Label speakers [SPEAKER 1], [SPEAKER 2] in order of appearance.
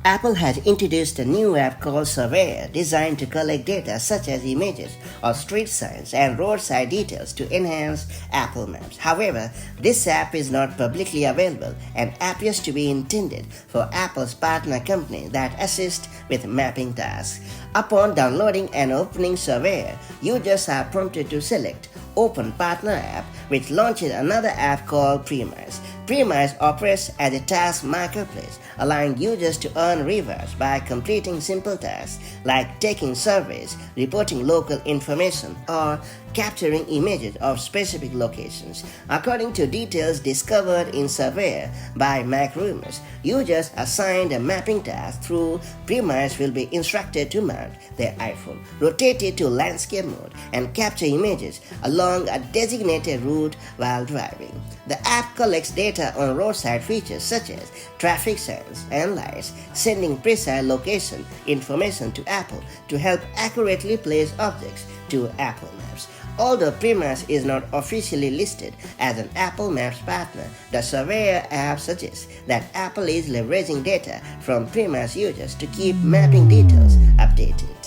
[SPEAKER 1] Apple has introduced a new app called Surveyor designed to collect data such as images of street signs and roadside details to enhance Apple Maps. However, this app is not publicly available and appears to be intended for Apple's partner company that assist with mapping tasks. Upon downloading and opening Surveyor, users are prompted to select Open Partner App, which launches another app called Premise. Premise operates as a task marketplace, allowing users to earn rewards by completing simple tasks like taking surveys, reporting local information, or capturing images of specific locations. According to details discovered in Surveyor by Mac Rumors, users assigned a mapping task through Premise will be instructed to mount their iPhone, rotate it to landscape mode, and capture images along a designated route while driving. The app collects data on roadside features such as traffic signs and lights, sending precise location information to Apple to help accurately place objects to Apple Maps. Although Premise is not officially listed as an Apple Maps partner, the Surveyor app suggests that Apple is leveraging data from Premise users to keep mapping details updated.